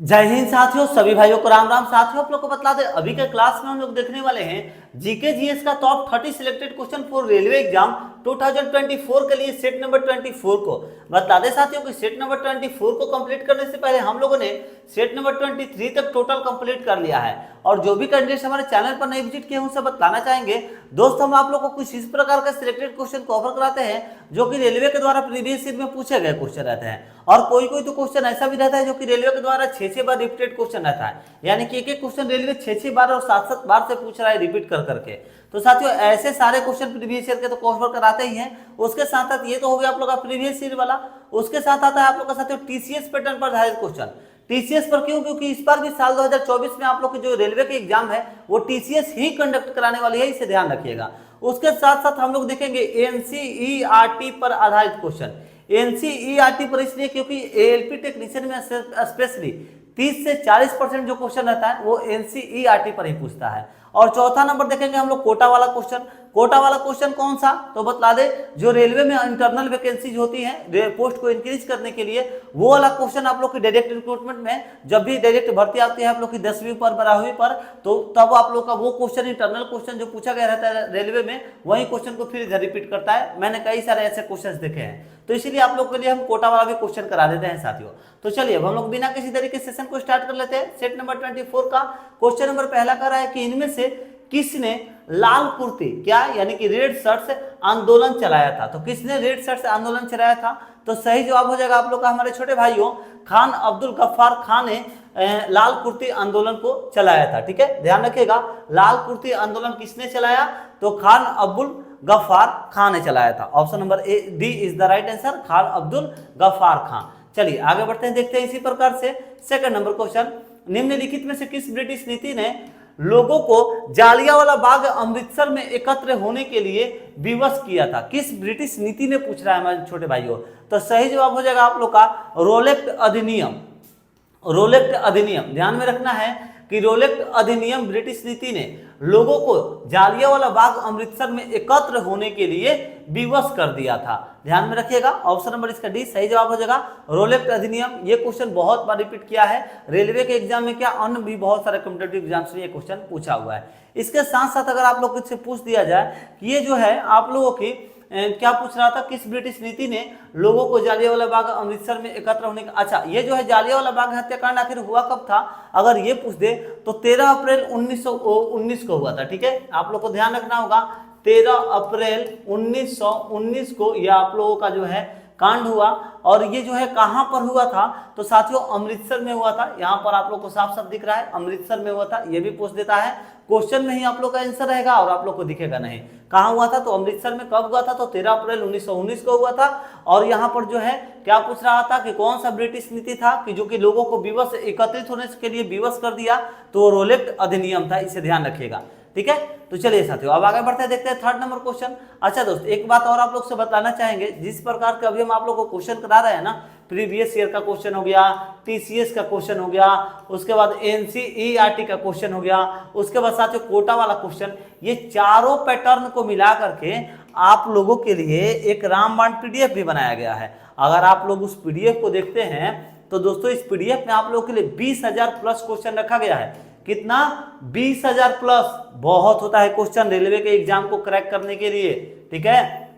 जय हिंद साथियों, सभी भाइयों को राम राम। साथियों आप लोग को बता दें, अभी के क्लास में हम लोग देखने वाले हैं जीके जीएस का top 30 selected question for railway exam 2024 के लिए सेट नंबर 24 को। बता दें साथियों कि सेट नंबर 24 को कंप्लीट करने से पहले हम लोगों ने सेट नंबर 23 तक टोटल कंप्लीट कर लिया है। और जो भी कैंडिडेट्स हमारे चैनल पर नए विजिट किए उनसे बताना चाहेंगे दोस्त, हम आप लोग को कुछ इस प्रकार का सिलेक्टेड क्वेश्चन कवर कराते हैं जो कि रेलवे के द्वारा प्रीवियस ईयर में पूछे गए क्वेश्चन रहते हैं। और कोई कोई तो क्वेश्चन ऐसा भी रहता है जो कि रेलवे के द्वारा 6 बार रिपीटेड क्वेश्चन रहता है, यानी कि एक क्वेश्चन रेलवे 6 बार और 7 बार से पूछ रहा है रिपीट कर करके। तो साथियों ऐसे सारे क्वेश्चन प्रीवियस ईयर के तो कवर कराते ही हैं। उसके साथ साथ ये तो हो गया आप लोग का प्रीवियस ईयर वाला, उसके साथ आता है आप लोग का साथियों टीसीएस पैटर्न पर आधारित क्वेश्चन। टीसीएस पर क्यों? क्योंकि इस बार भी साल 2024 में आप लोग की जो रेलवे की एग्जाम है वो टीसीएस ही कंडक्ट कराने वाली है, इसे ध्यान रखिएगा। उसके साथ साथ हम लोग देखेंगे एनसीईआरटी पर आधारित क्वेश्चन। एनसीईआरटी पर इसलिए क्योंकि एएलपी टेक्नीशियन में स्पेशली 30 से 40% जो क्वेश्चन रहता है वो एनसीईआरटी पर ही पूछता है। और चौथा नंबर देखेंगे हम लोग कोटा वाला क्वेश्चन। कोटा वाला क्वेश्चन कौन सा? तो बता दे, जो रेलवे में इंटरनल वैकेंसीज होती है पोस्ट को इंक्रीज करने के लिए, वो वाला क्वेश्चन आप लोग की डायरेक्ट रिक्रूटमेंट में जब भी डायरेक्ट भर्ती आती है आप लोग की 10वीं पर 12वीं पर, तो तब आप लोग का वो क्वेश्चन इंटरनल क्वेश्चन जो पूछा गया रहता है रेलवे में, वही क्वेश्चन को फिर इधर रिपीट करता है। मैंने कई सारे ऐसे क्वेश्चन देखे हैं, तो इसीलिए आप लोग के लिए हम कोटा वाला भी क्वेश्चन करा देते हैं साथियों। तो चलिए अब हम लोग बिना किसी तरीके सेशन को स्टार्ट कर लेते हैं। सेट नंबर 24 का क्वेश्चन नंबर पहला कर रहा है कि इनमें से किसने लाल कुर्ती क्या यानी कि रेड शर्ट से आंदोलन चलाया था? तो किसने रेड शर्ट से आंदोलन चलाया था? तो सही जवाब हो जाएगा आप लोग का हमारे छोटे भाइयों खान अब्दुल गफ्फार खान ने लाल कुर्ती आंदोलन को चलाया था। ठीक है, ध्यान रखिएगा, लाल कुर्ती आंदोलन किसने चलाया? तो खान अब्दुल गफ्फार खान ने चलाया था। Option number D is the right answer, Khan Abdul Ghaffar Khan. चलिए आगे बढ़ते हैं, देखते हैं इसी प्रकार से सेकंड नंबर क्वेश्चन। निम्नलिखित में से किस ब्रिटिश नीति ने लोगों को जालियांवाला बाग अमृतसर में एकत्र होने के लिए विवश किया था? किस ब्रिटिश नीति ने पूछ रहा है हमारे छोटे भाइयों। तो सही जवाब हो जाएगा आप लोग का रोलेक्ट अधिनियम। रोलेक्ट अधिनियम ध्यान में रखना है कि रोलेक्ट अधिनियम ब्रिटिश नीति ने लोगों को जालियांवाला बाग अमृतसर में एकत्र होने के लिए विवश कर दिया था। ध्यान में रखिएगा, ऑप्शन नंबर इसका डी सही जवाब हो जाएगा, रोलेक्ट अधिनियम। ये क्वेश्चन बहुत बार रिपीट किया है रेलवे के एग्जाम में, क्या अन्य भी बहुत सारे कॉम्पिटिटिव एग्जाम्स में ये क्वेश्चन पूछा हुआ है। इसके साथ साथ अगर आप लोग से पूछ दिया जाए कि ये जो है आप लोगों की क्या पूछ रहा था, किस ब्रिटिश नीति ने लोगों को जालियांवाला बाग अमृतसर में एकत्र होने का, अच्छा ये जो है जालियांवाला बाग हत्याकांड आखिर हुआ कब था अगर ये पूछ दे तो 13 अप्रैल 1919 को हुआ था। ठीक है, आप लोग को ध्यान रखना होगा 13 अप्रैल 1919 को यह आप लोगों का जो है कांड हुआ। और ये जो है कहां पर हुआ था? तो साथियों अमृतसर में हुआ था। यहाँ पर आप लोग को साफ साफ दिख रहा है अमृतसर में हुआ था। ये भी पूछ देता है, क्वेश्चन में ही आप लोग का आंसर रहेगा और आप लोग को दिखेगा नहीं कहां हुआ था। तो अमृतसर में कब हुआ था? तो 13 अप्रैल 1919 को हुआ था। और यहाँ पर जो है क्या पूछ रहा था कि कौन सा ब्रिटिश नीति था कि जो कि लोगों को विवश एकत्रित होने के लिए विवश कर दिया? तो रोलेक्ट अधिनियम था, इसे ध्यान रखिएगा। ठीक है, तो चलिए साथियों अब आगे बढ़ते हैं, देखते हैं थर्ड नंबर क्वेश्चन। अच्छा दोस्त एक बात और आप लोग से बताना चाहेंगे, जिस प्रकार का अभी हम आप लोग को क्वेश्चन करा रहे हैं ना, प्रीवियस ईयर का क्वेश्चन हो गया, टीसीएस का क्वेश्चन हो गया, उसके बाद एनसीईआरटी का क्वेश्चन हो गया, उसके बाद साथियों कोटा वाला क्वेश्चन, ये चारों पैटर्न को मिला करके आप लोगों के लिए एक रामबाण पीडीएफ भी बनाया गया है। अगर आप लोग उस पीडीएफ को देखते हैं तो दोस्तों इस पीडीएफ में आप लोगों के लिए 20,000 प्लस क्वेश्चन रखा गया है। कितना? 20,000 प्लस। बहुत होता है क्वेश्चन रेलवे के एग्जाम को क्रैक करने के लिए। ठीक है,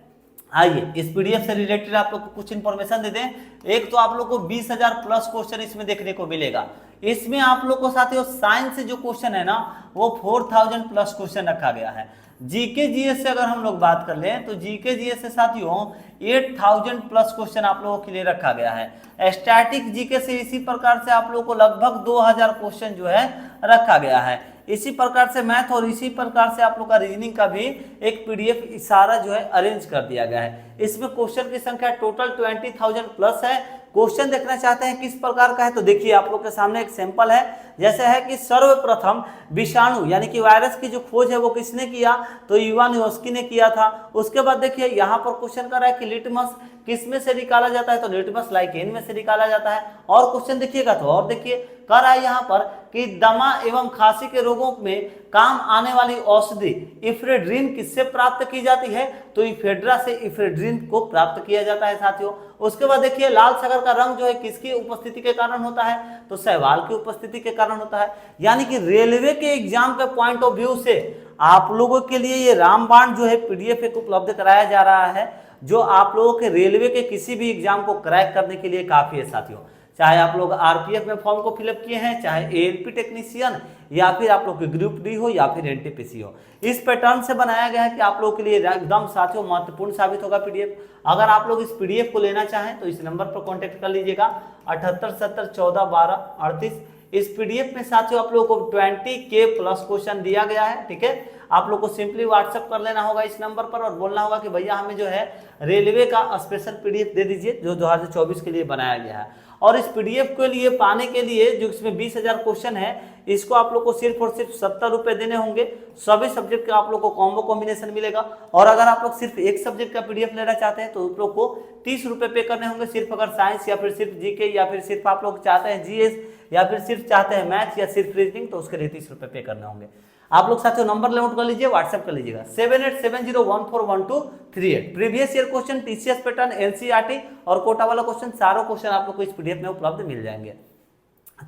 आइए इस पीडीएफ से रिलेटेड आप लोग को कुछ इंफॉर्मेशन दे दें। एक तो आप लोग को 20,000 प्लस क्वेश्चन इसमें देखने को मिलेगा। इसमें आप लोग को साथियों साइंस से जो क्वेश्चन है ना वो 4,000 प्लस क्वेश्चन रखा गया है। जीके जीएस से अगर हम लोग बात कर लें तो जीके जीएस से साथियों 8,000 प्लस क्वेश्चन आप लोगों के लिए रखा गया है। स्टैटिक जीके से इसी प्रकार से आप लोगों को लगभग 2,000 क्वेश्चन जो है रखा गया है। इसी प्रकार से मैथ और इसी प्रकार से आप लोग का रीजनिंग का भी एक पीडीएफ सारा जो है अरेंज कर दिया गया है। इसमें क्वेश्चन की संख्या टोटल 20,000 प्लस है। क्वेश्चन देखना चाहते हैं किस प्रकार का है तो देखिए आप लोग के सामने एक सैंपल है। जैसे है कि सर्वप्रथम विषाणु यानी कि वायरस की जो खोज है वो किसने किया? तो इवान योस्की ने किया था। उसके बाद देखिए यहाँ पर क्वेश्चन कर रहा है कि लिटमस किस में से निकाला जाता है, तो लिटमस लाइकेन में से निकाला जाता है। और क्वेश्चन देखिएगा तो और देखिए कह रहा है यहाँ पर कि दमा एवं खांसी के रोगों में काम आने वाली औषधि इफ्रेड्रिन किससे प्राप्त की जाती है, तो इफेड्रा से इफ्रेड्रिन को प्राप्त किया जाता है साथियों। उसके बाद देखिए लाल सागर का रंग जो है किसकी उपस्थिति के कारण होता है, तो शैवाल की उपस्थिति के कारण होता है। यानी कि रेलवे के एग्जाम के पॉइंट ऑफ व्यू से आप लोगों के लिए ये रामबाण जो है पीडीएफ एक उपलब्ध कराया जा रहा है, जो आप लोगों के रेलवे के किसी भी एग्जाम को क्रैक करने के लिए काफी है साथियों। चाहे आप लोग आरपीएफ में फॉर्म को फिलअप किए हैं, चाहे एएलपी टेक्नीशियन, या फिर आप लोग के ग्रुप डी हो या फिर एनटीपीसी हो, इस पैटर्न से बनाया गया है कि आप लोगों के लिए एकदम साथियों महत्वपूर्ण साबित होगा पीडीएफ। अगर आप लोग इस पीडीएफ को लेना चाहें तो इस नंबर पर कॉन्टेक्ट कर लीजिएगा 7870141238। इस पीडीएफ में साथियों आप लोगों को 20K प्लस क्वेश्चन दिया गया है, ठीक है। आप लोग को सिंपली व्हाट्सएप कर लेना होगा इस नंबर पर और बोलना होगा कि भैया हमें जो है रेलवे का स्पेशल पीडीएफ दे दीजिए जो 2024 के लिए बनाया गया है। और इस पीडीएफ के लिए पाने के लिए जो इसमें 20,000 क्वेश्चन है, इसको आप लोग को सिर्फ और सिर्फ 70 रुपए देने होंगे। सभी सब्जेक्ट का आप लोग को कॉम्बो कॉम्बिनेशन मिलेगा। और अगर आप लोग सिर्फ एक सब्जेक्ट का पीडीएफ लेना चाहते हैं तो आप लोग को 30 रुपए पे करने होंगे, सिर्फ अगर साइंस या फिर सिर्फ जीके या फिर सिर्फ आप लोग चाहते हैं जीएस या फिर सिर्फ चाहते हैं मैथ्स या सिर्फ रीजनिंग, तो उसके लिए 30 रुपए पे करने होंगे। आप लोग साथियों नंबर नोट कर लीजिए, व्हाट्सएप कर लीजिएगा 7870141238। Previous year question, TCS pattern, NCERT और कोटा वाला क्वेश्चन, सारों क्वेश्चन आप लोग को इस पीडीएफ में उपलब्ध मिल जाएंगे।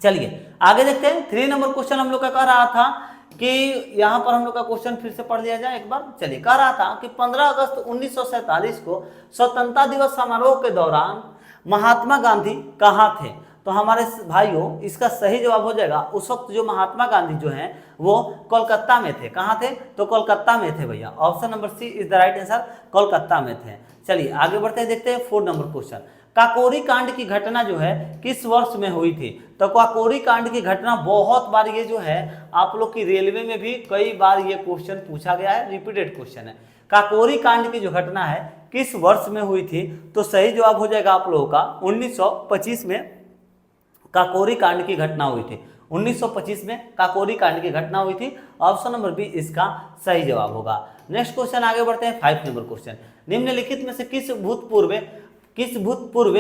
चलिए आगे देखते हैं। 3 नंबर क्वेश्चन हम लोग का कह रहा था कि यहाँ पर हम लोग का क्वेश्चन फिर से पढ़ लिया जाए एक बार। चलिए, कह रहा था कि 15 अगस्त 1947 को स्वतंत्रता दिवस समारोह के दौरान महात्मा गांधी कहाँ थे, तो हमारे भाइयों इसका सही जवाब हो जाएगा उस वक्त जो महात्मा गांधी जो हैं वो कोलकाता में थे। कहाँ थे, तो कोलकाता में थे भैया। Option number C is the right answer, Kolkata में थे। चलिए आगे बढ़ते हैं, देखते हैं 4 नंबर क्वेश्चन। काकोरी कांड की घटना जो है किस वर्ष में हुई थी, तो काकोरी कांड की घटना बहुत बार ये जो है आप लोग की रेलवे में भी कई बार ये क्वेश्चन पूछा गया है, रिपीटेड क्वेश्चन है। काकोरी कांड की जो घटना है किस वर्ष में हुई थी, तो सही जवाब हो जाएगा आप लोगों का 1925 में काकोरी कांड की घटना हुई थी। 1925 में काकोरी कांड की घटना हुई थी। ऑप्शन नंबर बी इसका सही जवाब होगा। नेक्स्ट क्वेश्चन आगे बढ़ते हैं, 5 नंबर क्वेश्चन। निम्नलिखित में से किस भूतपूर्व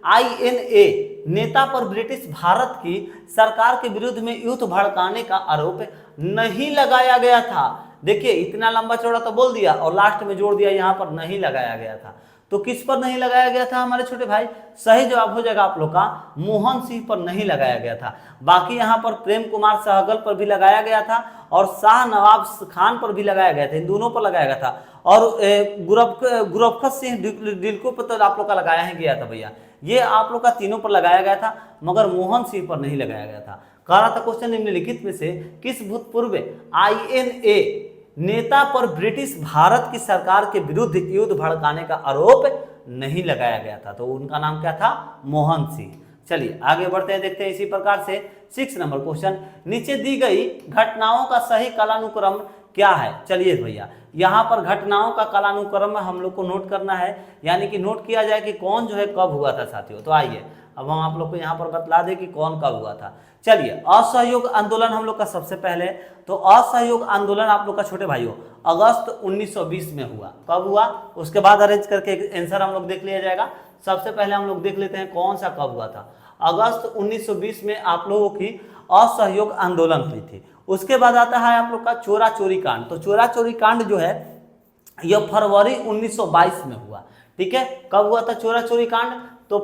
INA नेता पर ब्रिटिश भारत की सरकार के विरुद्ध में युद्ध भड़काने का आरोप नहीं लगाया गया था। देखिए इतना लंबा चौड़ा तो बोल दिया और लास्ट में जोड़ दिया यहाँ पर नहीं लगाया गया था, तो किस पर नहीं लगाया गया था हमारे छोटे भाई, सही जवाब हो जाएगा आप लोग का मोहन सिंह पर नहीं लगाया गया था। बाकी यहाँ पर प्रेम कुमार सहगल पर भी लगाया गया था और शाह नवाब खान पर भी लगाया गया था, इन दोनों पर लगाया गया था। और गुरबख्श सिंह डिल्को पर तो आप लोग का लगाया ही गया था भैया, ये आप लोग का तीनों पर लगाया गया था, मगर मोहन सिंह पर नहीं लगाया गया था। कह रहा था क्वेश्चन निम्नलिखित में से किस भूतपूर्व INA नेता पर ब्रिटिश भारत की सरकार के विरुद्ध युद्ध भड़काने का आरोप नहीं लगाया गया था, तो उनका नाम क्या था, मोहन सिंह। चलिए आगे बढ़ते हैं, देखते हैं इसी प्रकार से 6 नंबर क्वेश्चन। नीचे दी गई घटनाओं का सही कालानुक्रम क्या है। चलिए भैया यहाँ पर घटनाओं का कालानुक्रम हम लोग को नोट करना है, यानी कि नोट किया जाए कि कौन जो है कब हुआ था साथियों। तो आइए अब हम आप लोग को यहाँ पर बतला दें कि कौन कब हुआ था। चलिए असहयोग आंदोलन हम लोग का सबसे पहले, तो असहयोग आंदोलन आप लोग का छोटे भाइयों अगस्त 1920 में हुआ। कब हुआ उसके बाद अरेंज करके आंसर हम लोग देख लिया जाएगा। सबसे पहले हम लोग देख लेते हैं कौन सा कब हुआ था। अगस्त 1920 में आप लोगों की असहयोग आंदोलन हुई थी। उसके बाद आता है आप लोग का चोरा चोरी कांड, तो चोरा चोरी कांड जो है यह फरवरी 1922 में हुआ। ठीक है, कब हुआ था चोरा चोरी कांड, तो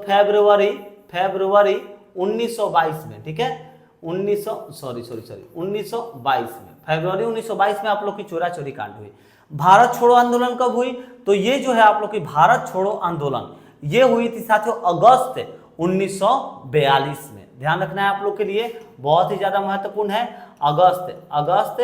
फरवरी 1922 में। ठीक है, 1922 में, फरवरी 1922 में आप लोग की चोरा चोरी कांड हुई। भारत छोड़ो आंदोलन कब हुई, तो ये जो है आप लोग की भारत छोड़ो आंदोलन ये हुई थी साथियों अगस्त 1942 में। ध्यान रखना है आप लोग के लिए, बहुत ही ज्यादा महत्वपूर्ण है, अगस्त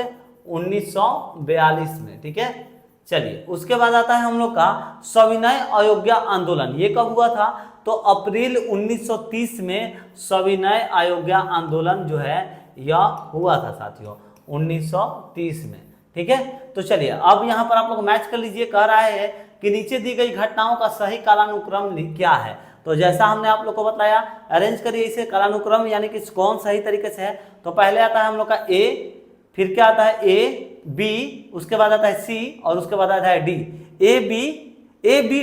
1942 में। ठीक है, चलिए उसके बाद आता है हम लोग का सविनय अयोग्य आंदोलन। ये कब हुआ था, तो अप्रैल 1930 में सविनय अयोग्य आंदोलन जो है यह हुआ था साथियों 1930 में। ठीक है, तो चलिए अब यहाँ पर आप लोग मैच कर लीजिए। कह रहा है कि नीचे दी गई घटनाओं का सही कालानुक्रम क्या है, तो जैसा हमने आप लोग को बताया अरेंज करिए इसे कालानुक्रम, यानी कि कौन सही तरीके से है। तो पहले आता है हम लोग का ए, फिर क्या आता है A B, उसके बाद आता है C और उसके बाद आता है D। A B A B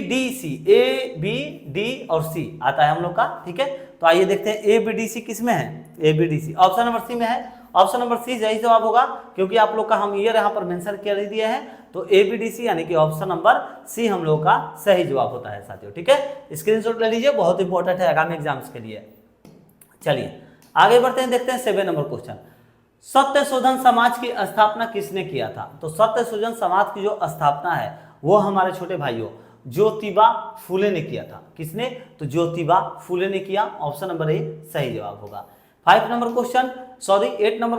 D और C आता है हम लोग का, ठीक है। तो आइए देखते हैं ABDC किस में है, ABDC ऑप्शन नंबर सी में है। ऑप्शन नंबर सी सही जवाब होगा, क्योंकि आप लोग का हम ईयर यहाँ पर मेंशन कर दिए हैं। तो ABDC यानी कि ऑप्शन नंबर सी हम लोग का सही जवाब होता है साथियों, ठीक है। स्क्रीनशॉट ले लीजिए, बहुत इंपॉर्टेंट है आगामी एग्जाम्स के लिए। चलिए आगे बढ़ते हैं, देखते हैं 7 नंबर क्वेश्चन। सत्य शोधन समाज की स्थापना किसने किया था? तो सत्य शोधन समाज की जो स्थापना है वो हमारे छोटे भाइयों ज्योतिबा फूले ने किया था। किसने? तो ज्योतिबा फूले ने किया। ऑप्शन नंबर ए सही जवाब होगा। 8 नंबर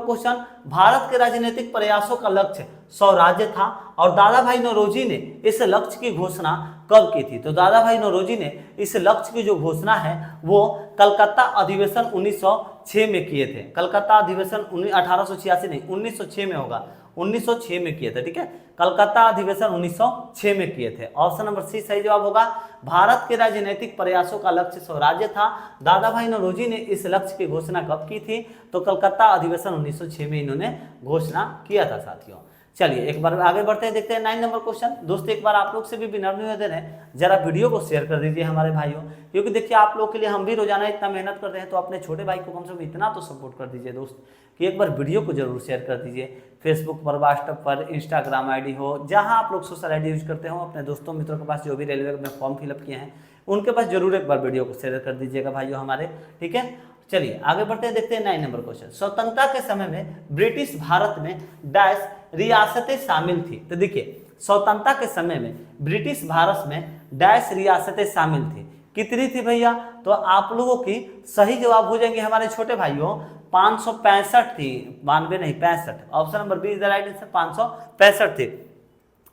क्वेश्चन, भारत के राजनीतिक प्रयासों का लक्ष्य स्वराज्य था और दादा भाई नौरोजी ने इस लक्ष्य की घोषणा कब की थी? तो दादा भाई नौरोजी ने इस लक्ष्य की जो घोषणा है वो कलकत्ता अधिवेशन 1906 में किए थे। कलकत्ता अधिवेशन 1886 नहीं, 1906 में होगा, 1906 में किए थे, ठीक है। कलकत्ता अधिवेशन 1906 में किए थे। ऑप्शन नंबर सी सही जवाब होगा। भारत के राजनीतिक प्रयासों का लक्ष्य स्वराज्य था, दादा भाई नौरोजी ने इस लक्ष्य की घोषणा कब की थी? तो कलकत्ता अधिवेशन 1906 में इन्होंने घोषणा किया था साथियों। चलिए एक बार आगे बढ़ते हैं, देखते हैं 9 नंबर क्वेश्चन। दोस्तों एक बार आप लोग से भी विनम्र निवेदन है, जरा वीडियो को शेयर कर दीजिए हमारे भाइयों, क्योंकि देखिए आप लोग के लिए हम भी रोजाना इतना मेहनत करते हैं, तो अपने छोटे भाई को कम से कम इतना तो सपोर्ट कर दीजिए दोस्त कि एक बार वीडियो को जरूर शेयर कर दीजिए। फेसबुक पर, व्हाट्सएप पर, इंस्टाग्राम आईडी हो, जहां आप लोग सोशल आईडी यूज करते हो, अपने दोस्तों मित्रों के पास जो भी रेलवे में फॉर्म फिलअप किए हैं उनके पास जरूर एक बार वीडियो को शेयर कर दीजिएगा भाइयों हमारे, ठीक है। चलिए आगे बढ़ते हैं, देखते हैं 9 नंबर क्वेश्चन। स्वतंत्रता के समय में ब्रिटिश भारत में डैश रियासतें शामिल थी। तो देखिए स्वतंत्रता के समय में ब्रिटिश भारत में डैश रियासतें शामिल थी। कितनी थी भैया? तो आप लोगों की सही जवाब हो जाएंगे हमारे छोटे भाइयों 565 थी, 92 नहीं 65। Option number B is the right answer, 565 थी।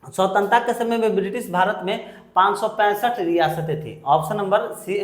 स्वतंत्रता के समय में ब्रिटिश भारत में 565 रियासतें थी। Option number C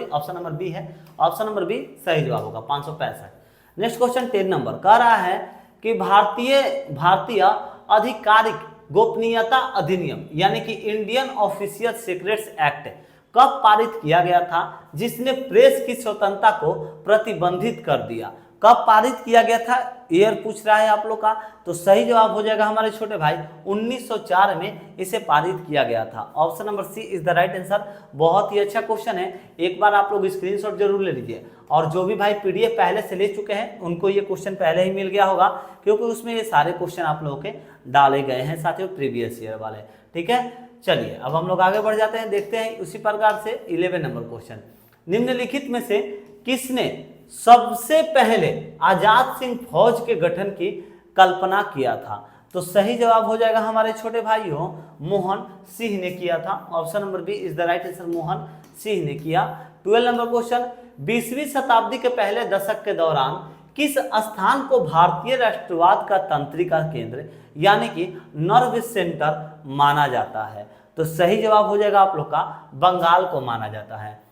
option number B है, ऑप्शन नंबर बी सही जवाब होगा 565। नेक्स्ट क्वेश्चन 10 नंबर कह रहा है कि भारतीय आधिकारिक गोपनीयता अधिनियम यानी कि इंडियन ऑफिशियल सीक्रेट्स एक्ट कब पारित किया गया था, जिसने प्रेस की स्वतंत्रता को प्रतिबंधित कर दिया? कब पारित किया गया था ईयर पूछ रहा है आप लोग का, तो सही जवाब हो जाएगा हमारे छोटे भाई 1904 में इसे पारित किया गया था। Option number C is the right answer. बहुत ही अच्छा क्वेश्चन है, एक बार आप लोग स्क्रीनशॉट जरूर ले लीजिए। और जो भी भाई पीडीएफ पहले से ले चुके हैं उनको ये क्वेश्चन पहले ही मिल गया होगा, क्योंकि उसमें ये सारे क्वेश्चन आप लोगों के डाले गए हैं साथियों, प्रीवियस ईयर वाले, ठीक है। चलिए अब हम लोग आगे बढ़ जाते हैं, देखते हैं उसी प्रकार से 11 नंबर क्वेश्चन। निम्नलिखित में से किसने सबसे पहले आजाद सिंह फौज के गठन की कल्पना किया था? तो सही जवाब हो जाएगा हमारे छोटे भाइयों मोहन सिंह ने किया था। Option number B is the right answer, Mohan Singh ने किया। 12 नंबर क्वेश्चन, 20वीं शताब्दी के पहले दशक के दौरान किस स्थान को भारतीय राष्ट्रवाद का तंत्रिका केंद्र यानी कि नर्व सेंटर माना जाता है? तो सही जवाब हो जाएगा आप लोग का बंगाल को माना जाता है।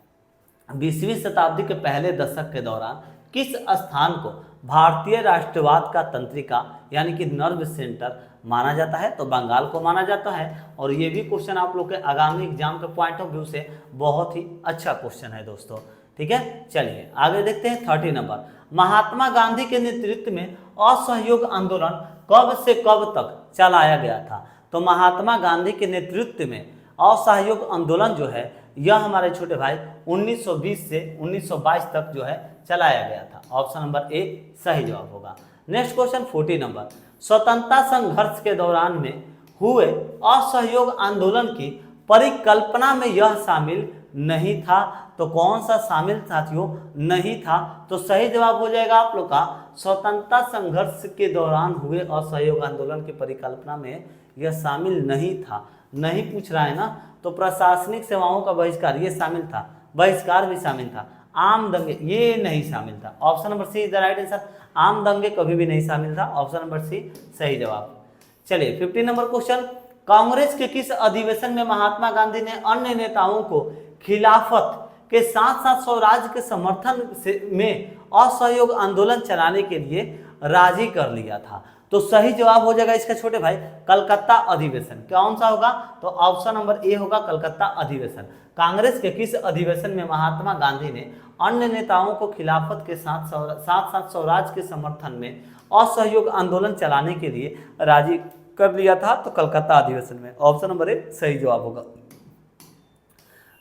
20वीं शताब्दी के पहले दशक के दौरान किस स्थान को भारतीय राष्ट्रवाद का तंत्रिका यानी कि नर्व सेंटर माना जाता है? तो बंगाल को माना जाता है। और ये भी क्वेश्चन आप लोग के आगामी एग्जाम के पॉइंट ऑफ व्यू से बहुत ही अच्छा क्वेश्चन है दोस्तों, ठीक है। चलिए आगे देखते हैं 30 नंबर। महात्मा गांधी के नेतृत्व में असहयोग आंदोलन कब से कब तक चलाया गया था? तो महात्मा गांधी के नेतृत्व में असहयोग आंदोलन जो है यह हमारे छोटे भाई 1920 से 1922 तक जो है चलाया गया था। ऑप्शन नंबर ए सही जवाब होगा। नेक्स्ट क्वेश्चन 40 नंबर, स्वतंत्रता संघर्ष के दौरान में हुए असहयोग आंदोलन की परिकल्पना में यह शामिल नहीं था। तो कौन सा शामिल साथियों नहीं था? तो सही जवाब हो जाएगा आप लोग का स्वतंत्रता संघर्ष के दौरान हुए असहयोग आंदोलन की परिकल्पना में यह शामिल नहीं था। नहीं पूछ रहा है ना, तो प्रशासनिक सेवाओं का बहिष्कार ये शामिल था, बहिष्कार भी शामिल था, आम दंगे ये नहीं शामिल था। Option number C is the right answer, आम दंगे कभी भी नहीं शामिल था। ऑप्शन नंबर सी सही जवाब। चलिए 15 नंबर क्वेश्चन, कांग्रेस के किस अधिवेशन में महात्मा गांधी ने अन्य नेताओं को खिलाफत के साथ साथ स्वराज के समर्थन में असहयोग आंदोलन चलाने के लिए राजी कर लिया था? तो सही जवाब हो जाएगा इसका छोटे भाई कलकत्ता अधिवेशन। कौन सा होगा? तो ऑप्शन नंबर ए होगा कलकत्ता अधिवेशन। कांग्रेस के किस अधिवेशन में महात्मा गांधी ने अन्य नेताओं को खिलाफत के साथ साथ स्वराज के समर्थन में असहयोग आंदोलन चलाने के लिए राजी कर लिया था? तो कलकत्ता अधिवेशन में। ऑप्शन नंबर ए सही जवाब होगा।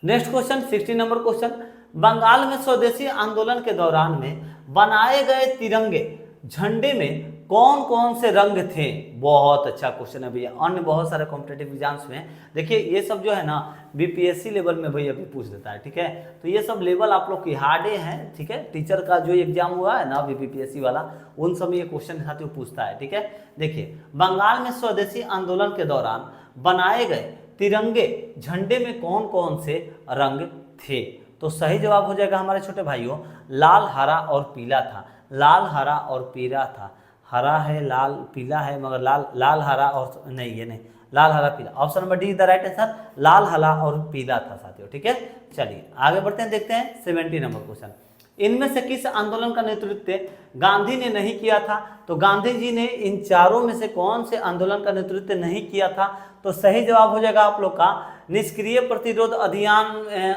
Next question 16 number question, Bengal में स्वदेशी आंदोलन के दौरान में बनाए गए तिरंगे झंडे में कौन कौन से रंग थे? बहुत अच्छा क्वेश्चन है भैया, अन्य बहुत सारे कॉम्पिटेटिव एग्जाम्स में देखिए ये सब जो है ना बीपीएससी लेवल में भैया भी पूछ देता है, ठीक है। तो ये सब लेवल आप लोग की हार्डे हैं, ठीक है। टीचर का जो एग्जाम हुआ है ना बीपीएससी वाला, उन सब में ये क्वेश्चन साथियों पूछता है, ठीक है। देखिए बंगाल में स्वदेशी आंदोलन के दौरान बनाए गए तिरंगे झंडे में कौन कौन से रंग थे? तो सही जवाब हो जाएगा हमारे छोटे भाइयों लाल, हरा और पीला था। लाल, हरा और पीला था। हरा है, लाल, पीला है, मगर लाल हरा और नहीं, ये नहीं, लाल हरा पीला। Option number D is the right answer, लाल, हरा और पीला था साथियों, ठीक है। चलिए आगे बढ़ते हैं, देखते हैं 70 नंबर क्वेश्चन, इनमें से किस आंदोलन का नेतृत्व गांधी ने नहीं किया था? तो गांधी जी ने इन चारों में से कौन से आंदोलन का नेतृत्व नहीं किया था? तो सही जवाब हो जाएगा आप लोग का निष्क्रिय प्रतिरोध अभियान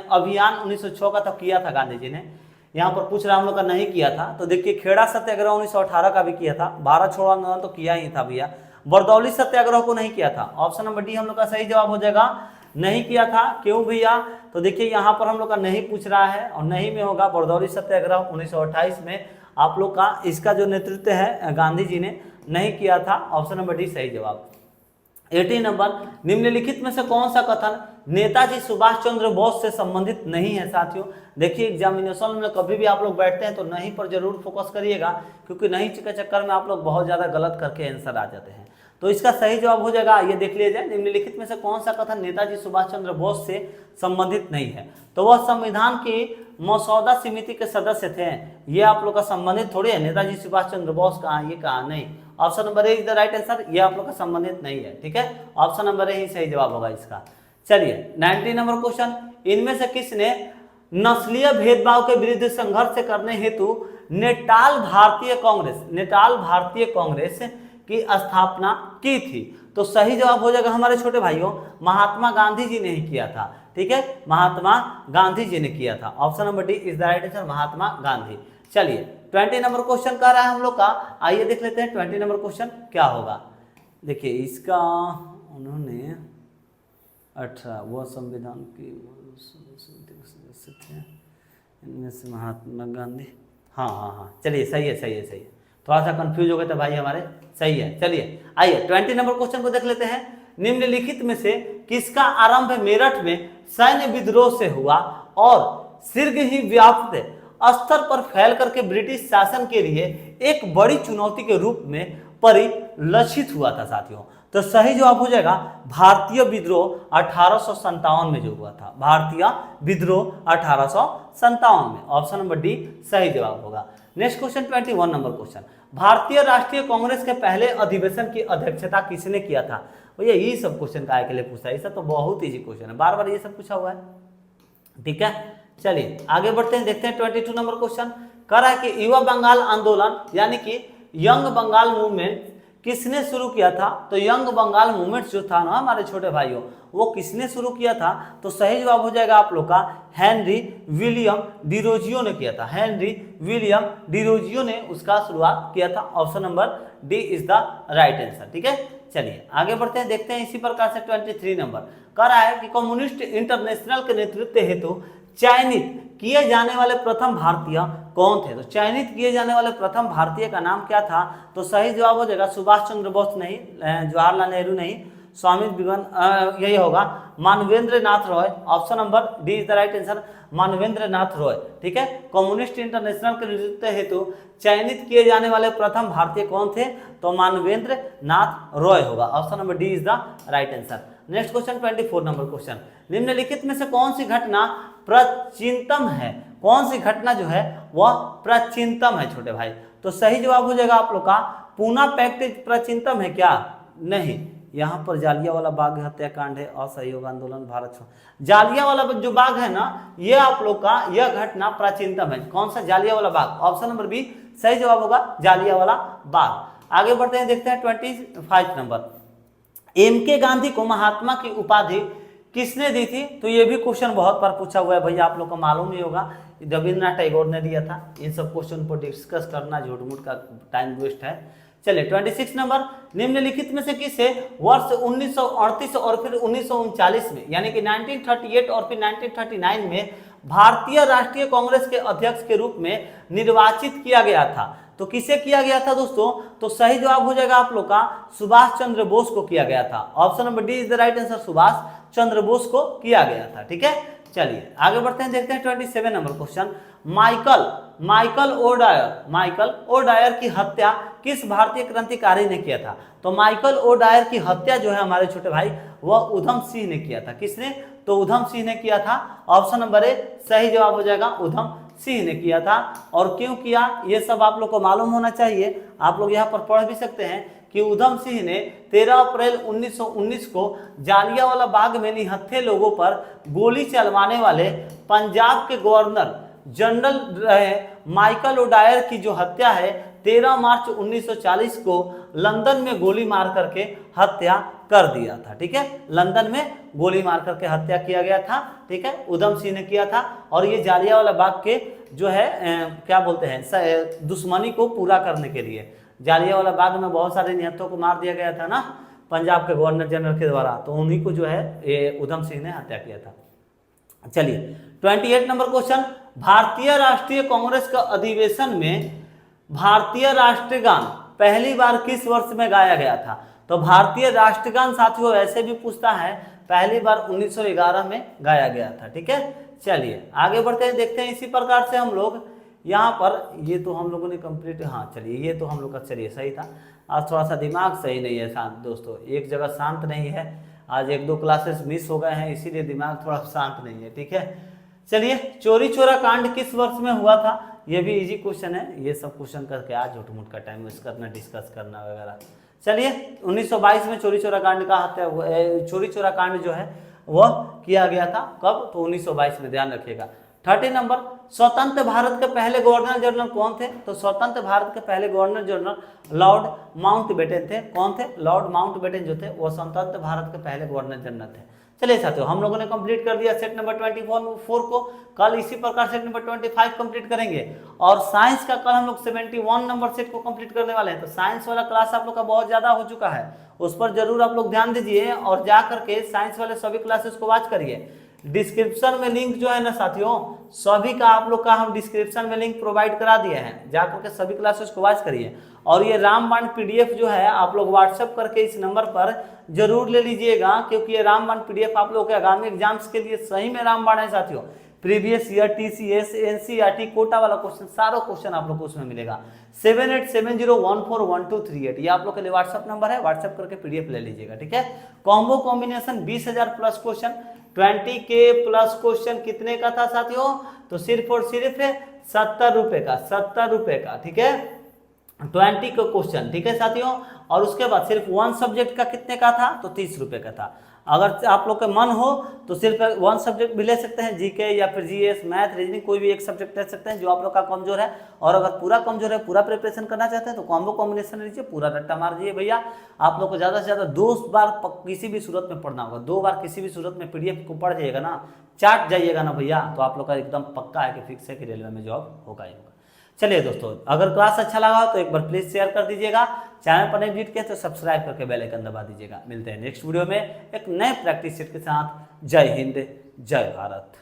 1906 का तो किया था गांधी जी ने। यहाँ पर पूछ रहा हम लोग का नहीं किया था, तो देखिए खेड़ा सत्याग्रह 1918 का भी किया था। भारत छोड़ो आंदोलन तो किया ही था भैया। बरदौली सत्याग्रह को नहीं किया था। ऑप्शन नंबर डी हम लोग का सही जवाब हो जाएगा, नहीं किया था। क्यों भैया? तो देखिए यहाँ पर हम लोग का नहीं पूछ रहा है और नहीं में होगा। बरदौली सत्याग्रह 1928 में आप लोग का इसका जो नेतृत्व है गांधी जी ने नहीं किया था। ऑप्शन नंबर डी सही जवाब। 18 नंबर, निम्नलिखित में से कौन सा कथन नेताजी सुभाष चंद्र बोस से संबंधित नहीं है? साथियों देखिए एग्जामिनेशन में कभी भी आप लोग बैठते हैं तो नहीं पर जरूर फोकस करिएगा, क्योंकि नहीं के चक्कर में आप लोग बहुत ज्यादा गलत करके आंसर आ जाते हैं। तो इसका सही जवाब हो जाएगा, ये देख लीजिए, निम्नलिखित में से कौन सा कथन नेताजी सुभाष चंद्र बोस से संबंधित नहीं है? तो वह संविधान की मसौदा समिति के सदस्य थे। ये आप लोग का संबंधित थोड़ी है। नेताजी सुभाष चंद्र बोस कहाँ, ये कहाँ, नहीं। Option number A is the right answer, ये आप लोग का संबंधित नहीं है, ठीक है। ऑप्शन नंबर ए ही सही जवाब होगा इसका। चलिए 19 नंबर क्वेश्चन, इनमें से किसने नस्लीय भेदभाव के विरुद्ध संघर्ष करने हेतु नेटाल भारतीय कांग्रेस की स्थापना की थी? तो सही जवाब हो जाएगा हमारे छोटे भाइयों महात्मा गांधी जी ने ही किया था, ठीक है। महात्मा गांधी जी ने किया था। Option number D is the right answer, Mahatma Gandhi. चलिए 20 नंबर क्वेश्चन कर रहा है हम लोग का, आइए देख लेते हैं 20 नंबर क्वेश्चन क्या होगा। देखिए इसका उन्होंने 18 वो संविधान की सदस्य थे, इनमें से महात्मा गांधी, हाँ, चलिए सही है। थोड़ा सा कंफ्यूज हो गए थे भाई हमारे, सही है। चलिए आइए 20 नंबर क्वेश्चन को देख लेते हैं। निम्नलिखित में से किसका आरंभ मेरठ में सैन्य विद्रोह से हुआ और शीघ्र ही व्याप्त स्तर पर फैल करके ब्रिटिश शासन के लिए एक बड़ी चुनौती के रूप में परिलक्षित हुआ था? साथियों तो सही जवाब हो जाएगा भारतीय विद्रोह 1857 में जो हुआ था। भारतीय विद्रोह 1857 में। ऑप्शन नंबर डी सही जवाब होगा। नेक्स्ट क्वेश्चन 21 नंबर क्वेश्चन, भारतीय राष्ट्रीय कांग्रेस के पहले अधिवेशन की अध्यक्षता किसने किया था? भैया ये सब क्वेश्चन काय के लिए पूछा है? ये सब तो बहुत इजी क्वेश्चन है, बार बार ये सब पूछा हुआ है, ठीक है। चलिए आगे बढ़ते हैं, देखते हैं 22 नंबर क्वेश्चन कह रहा है कि युवा बंगाल आंदोलन यानी कि यंग बंगाल मूवमेंट किसने शुरू किया था? तो यंग बंगाल मूवमेंट जो था ना हमारे छोटे भाइयों, वो किसने शुरू किया था? तो सही जवाब हो जाएगा आप लोग का हेनरी विलियम डिरोजियो ने किया था। हेनरी विलियम डिरोजियो ने उसका शुरुआत किया था। Option number D is the right answer, ठीक है। चलिए आगे बढ़ते हैं, देखते हैं इसी प्रकार से 23 नंबर कह रहा है कि कम्युनिस्ट इंटरनेशनल के नेतृत्व हेतु चयनित किए जाने वाले प्रथम भारतीय कौन थे? तो चयनित किए जाने वाले प्रथम भारतीय का नाम क्या था? तो सही जवाब हो जाएगा सुभाष चंद्र बोस नहीं, जवाहरलाल नेहरू नहीं, स्वामी विवेकानंद, यही होगा Manvendra Nath Roy. Option number D is the right answer, Manvendra Nath Roy, ठीक है। कम्युनिस्ट इंटरनेशनल के नेतृत्व हेतु चयनित किए जाने वाले प्रथम भारतीय कौन थे? तो मानवेंद्र नाथ रॉय होगा। Option number D is the right answer. Next question 24 number question, निम्नलिखित में से कौन सी घटना प्राचीनतम है? कौन सी घटना जो है वह प्राचीनतम है छोटे भाई? तो सही जवाब हो जाएगा आप लोग का पूना पैक्ट प्राचीनतम है क्या? नहीं, यहाँ पर जालियांवाला बाग हत्याकांड है, असहयोग आंदोलन, भारत छोड़ो। जालियांवाला जो बाग है ना, ये आप लोग का यह घटना प्राचीनतम है। कौन सा? Jallianwala Bagh. Option number B सही जवाब होगा, जालियांवाला बाग। आगे बढ़ते हैं, देखते हैं 25 नंबर, एम.के. गांधी को महात्मा की उपाधि किसने दी थी? तो ये भी क्वेश्चन बहुत बार पूछा हुआ है भैया, आप लोग को मालूम ही होगा, रविन्द्रनाथ टैगोर ने दिया था। इन सब क्वेश्चन पर डिस्कस करना झूठ मूठ का टाइम वेस्ट है। चलिए 26 नंबर, निम्नलिखित में से किसे वर्ष 1938 और फिर 1939 में यानी कि 1938 और फिर 1939 में भारतीय राष्ट्रीय कांग्रेस के अध्यक्ष के रूप में निर्वाचित किया गया था? तो किसे किया गया था दोस्तों? तो सही जवाब हो जाएगा आप लोग का सुभाष चंद्र बोस को किया गया था। Option number D is the right answer, Subhash Chandra Bose को किया गया था। ठीक है, चलिए आगे बढ़ते हैं, देखते हैं 27 number question. Michael O'Dwyer की हत्या किस भारतीय क्रांतिकारी ने किया था? तो माइकल ओ डायर की हत्या जो है हमारे छोटे भाई वह उधम सिंह ने किया था। किसने? तो उधम सिंह ने किया था। ऑप्शन नंबर ए सही जवाब हो जाएगा, उधम सिंह ने किया था। और क्यों किया ये सब आप लोग को मालूम होना चाहिए, आप लोग यहाँ पर पढ़ भी सकते हैं कि उधम सिंह ने 13 अप्रैल 1919 को जालियांवाला बाग में निहत्थे लोगों पर गोली चलवाने वाले पंजाब के गवर्नर जनरल रहे माइकल ओ डायर की जो हत्या है 13 मार्च 1940 को लंदन में गोली मार करके हत्या कर दिया था। ठीक है, लंदन में गोली मार करके हत्या किया गया था। ठीक है, उधम सिंह ने किया था। और ये जालियांवाला बाग के जो है क्या बोलते हैं दुश्मनी को पूरा करने के लिए, जालियांवाला बाग में बहुत सारे निहत्थों को मार दिया गया था ना पंजाब के गवर्नर जनरल के द्वारा, तो उन्हीं को जो है ये उधम सिंह ने हत्या किया था। चलिए 28 नंबर क्वेश्चन, भारतीय राष्ट्रीय कांग्रेस का अधिवेशन में भारतीय राष्ट्रगान पहली बार किस वर्ष में गाया गया था? तो भारतीय राष्ट्रगान साथियों ऐसे भी पूछता है, पहली बार 1911 में गाया गया था। ठीक है, चलिए आगे बढ़ते हैं, देखते हैं इसी प्रकार से हम लोग यहाँ पर, ये तो हम लोगों ने कंप्लीट, हाँ चलिए ये तो हम लोग का चलिए सही था। आज थोड़ा सा दिमाग सही नहीं है शांत दोस्तों, एक जगह शांत नहीं है, आज 1-2 क्लासेस मिस हो गए हैं इसीलिए दिमाग थोड़ा शांत नहीं है। ठीक है, चलिए चोरी चोरा कांड किस वर्ष में हुआ था? ये भी इजी क्वेश्चन है, ये सब क्वेश्चन करके आज झूठ मूठ का टाइम वेस्ट करना, डिस्कस करना वगैरह। चलिए 1922 में चोरी चोरा कांड का हत्या, चोरी चोरा कांड जो है वह किया गया था। कब? तो 1922 में, ध्यान रखिएगा। 30 नंबर, स्वतंत्र भारत के पहले गवर्नर जनरल कौन थे? तो स्वतंत्र भारत के पहले गवर्नर जनरल लॉर्ड माउंटबेटन थे। कौन थे? लॉर्ड माउंटबेटन जो थे वो स्वतंत्र भारत के पहले गवर्नर जनरल थे। चलिए साथियों हम लोगों ने कंप्लीट कर दिया सेट नंबर 24 को। कल इसी प्रकार सेट नंबर 25 कंप्लीट करेंगे और साइंस का कल हम लोग 71 नंबर सेट को कंप्लीट करने वाले हैं। तो साइंस वाला क्लास आप लोग का बहुत ज्यादा हो चुका है, उस पर जरूर आप लोग ध्यान दीजिए और जा करके साइंस वाले सभी क्लासेस को वॉच करिए। डिस्क्रिप्शन में लिंक जो है ना साथियों, सभी का आप लोग का हम डिस्क्रिप्शन में लिंक प्रोवाइड करा दिए हैं, जाकर के सभी क्लासेस को वॉच करिए। और ये रामबाण पीडीएफ जो है आप लोग व्हाट्सएप करके इस नंबर पर जरूर ले लीजिएगा, क्योंकि ये रामबाण पीडीएफ आप लोग के आगामी एग्जाम्स के लिए सही में रामबाण है साथियों। Previous year TCS NCERT Kota वाला क्वेश्चन, सारा क्वेश्चन आप लोग को उसमें मिलेगा। 7870141238 ये आप लोग के लिए व्हाट्सएप नंबर है, व्हाट्सएप करके पीडीएफ ले लीजिएगा। ठीक है, combo combination 20,000 plus question, 20K plus question कितने का था साथियों? तो सिर्फ और सिर्फ 70 रुपए का, 70 रुपए का। ठीक है, 20 का क्वेश्चन। ठीक है साथियों, और उसके बाद सिर्फ 1 सब्जेक्ट का कितने का था? तो 30 रुपए का था। अगर आप लोग का मन हो तो सिर्फ 1 सब्जेक्ट भी ले सकते हैं, जीके या फिर जीएस, मैथ, रीजनिंग, कोई भी एक सब्जेक्ट ले सकते हैं जो आप लोग का कमजोर है। और अगर पूरा कमजोर है, पूरा प्रिपरेशन करना चाहते हैं तो कॉम्बो कॉम्बिनेशन लीजिए, पूरा रट्टा मार दीजिए भैया। आप लोग को ज़्यादा से ज़्यादा 2 बार किसी भी सूरत में पढ़ना होगा, 2 बार किसी भी सूरत में पीडीएफ को पढ़ जाइएगा ना, चाट जाइएगा ना भैया, तो आप लोग का एकदम पक्का है कि फिक्स है कि रेलवे में जॉब होगा ही होगा। चलिए दोस्तों, अगर क्लास अच्छा लगा हो तो एक बार प्लीज शेयर कर दीजिएगा, चैनल पर नहीं विजिट किया तो सब्सक्राइब करके बेल आइकन दबा दीजिएगा। मिलते हैं नेक्स्ट वीडियो में एक नए प्रैक्टिस सेट के साथ। जय हिंद, जय भारत।